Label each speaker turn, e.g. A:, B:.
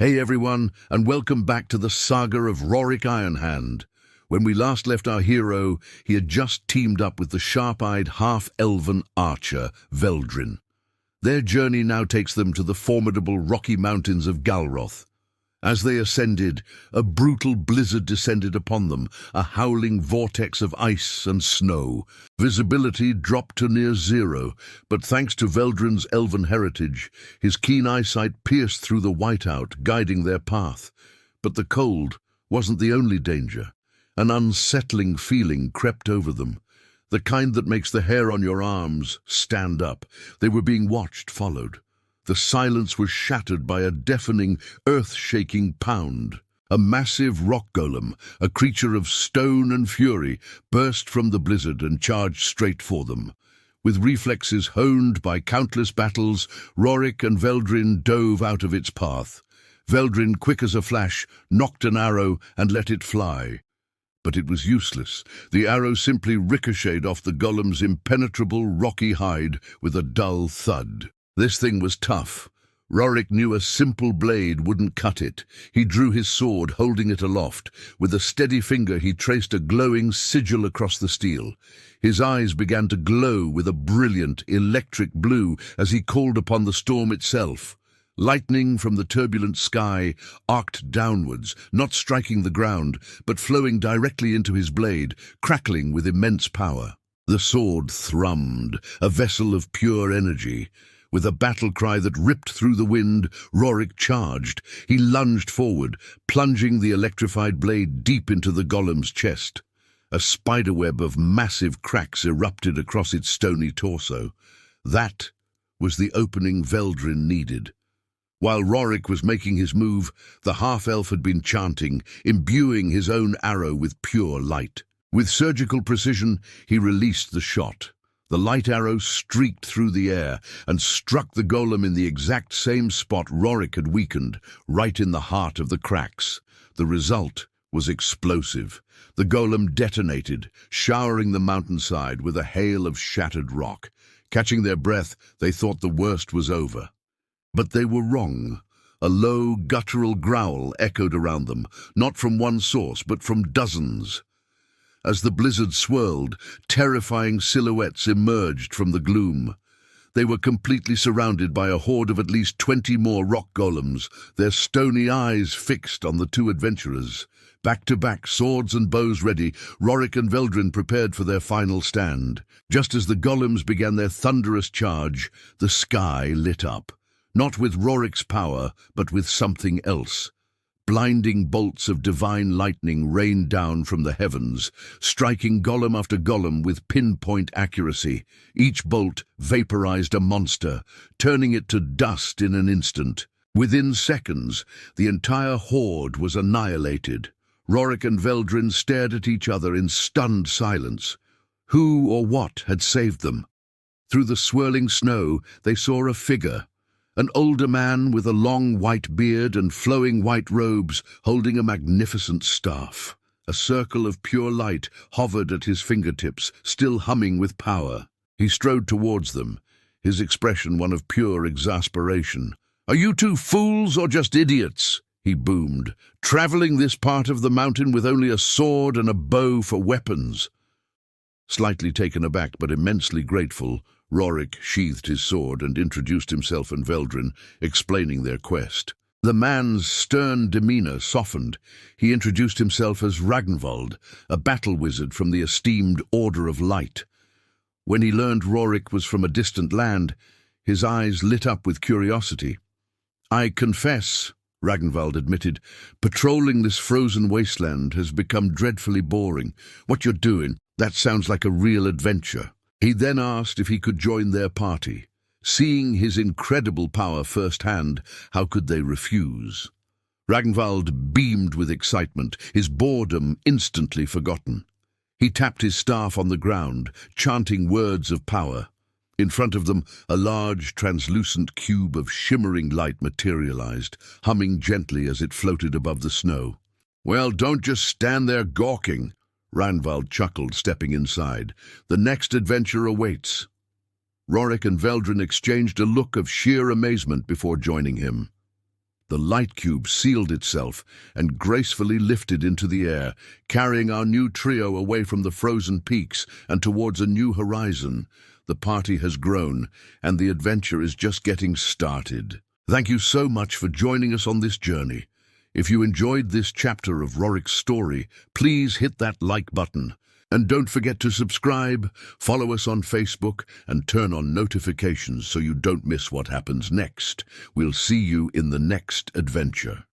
A: Hey everyone, and welcome back to the saga of Rorik Ironhand. When we last left our hero, he had just teamed up with the sharp-eyed half-elven archer, Veldrin. Their journey now takes them to the formidable rocky mountains of Galroth. As they ascended, a brutal blizzard descended upon them, a howling vortex of ice and snow. Visibility dropped to near zero, but thanks to Veldrin's elven heritage, his keen eyesight pierced through the whiteout, guiding their path. But the cold wasn't the only danger. An unsettling feeling crept over them, the kind that makes the hair on your arms stand up. They were being watched, followed. The silence was shattered by a deafening, earth-shaking pound. A massive rock golem, a creature of stone and fury, burst from the blizzard and charged straight for them. With reflexes honed by countless battles, Rorik and Veldrin dove out of its path. Veldrin, quick as a flash, nocked an arrow and let it fly. But it was useless. The arrow simply ricocheted off the golem's impenetrable rocky hide with a dull thud. This thing was tough. Rorik knew a simple blade wouldn't cut it. He drew his sword, holding it aloft. With a steady finger he traced a glowing sigil across the steel. His eyes began to glow with a brilliant, electric blue as he called upon the storm itself. Lightning from the turbulent sky arced downwards, not striking the ground, but flowing directly into his blade, crackling with immense power. The sword thrummed, a vessel of pure energy. With a battle cry that ripped through the wind, Rorik charged. He lunged forward, plunging the electrified blade deep into the golem's chest. A spiderweb of massive cracks erupted across its stony torso. That was the opening Veldrin needed. While Rorik was making his move, the half-elf had been chanting, imbuing his own arrow with pure light. With surgical precision, he released the shot. The light arrow streaked through the air and struck the golem in the exact same spot Rorik had weakened, right in the heart of the cracks. The result was explosive. The golem detonated, showering the mountainside with a hail of shattered rock. Catching their breath, they thought the worst was over. But they were wrong. A low, guttural growl echoed around them, not from one source, but from dozens. As the blizzard swirled, terrifying silhouettes emerged from the gloom. They were completely surrounded by a horde of at least 20 more rock golems, their stony eyes fixed on the two adventurers. Back to back, swords and bows ready, Rorik and Veldrin prepared for their final stand. Just as the golems began their thunderous charge, the sky lit up. Not with Rorik's power, but with something else. Blinding bolts of divine lightning rained down from the heavens, striking golem after golem with pinpoint accuracy. Each bolt vaporized a monster, turning it to dust in an instant. Within seconds, the entire horde was annihilated. Rorik and Veldrin stared at each other in stunned silence. Who or what had saved them? Through the swirling snow, they saw a figure. An older man with a long white beard and flowing white robes, holding a magnificent staff. A circle of pure light hovered at his fingertips, still humming with power. He strode towards them, his expression one of pure exasperation. "Are you two fools or just idiots?" he boomed, "traveling this part of the mountain with only a sword and a bow for weapons." Slightly taken aback but immensely grateful, Rorik sheathed his sword and introduced himself and Veldrin, explaining their quest. The man's stern demeanor softened. He introduced himself as Ragnvald, a battle wizard from the esteemed Order of Light. When he learned Rorik was from a distant land, his eyes lit up with curiosity. "I confess," Ragnvald admitted, "patrolling this frozen wasteland has become dreadfully boring. What you're doing, that sounds like a real adventure." He then asked if he could join their party. Seeing his incredible power firsthand, how could they refuse? Ragnvald beamed with excitement, his boredom instantly forgotten. He tapped his staff on the ground, chanting words of power. In front of them, a large, translucent cube of shimmering light materialized, humming gently as it floated above the snow. "Well, don't just stand there gawking," Ragnvald chuckled, stepping inside. "The next adventure awaits." Rorik and Veldrin exchanged a look of sheer amazement before joining him. The light cube sealed itself and gracefully lifted into the air, carrying our new trio away from the frozen peaks and towards a new horizon. The party has grown, and the adventure is just getting started. Thank you so much for joining us on this journey. If you enjoyed this chapter of Rorik's story, please hit that like button. And don't forget to subscribe, follow us on Facebook, and turn on notifications so you don't miss what happens next. We'll see you in the next adventure.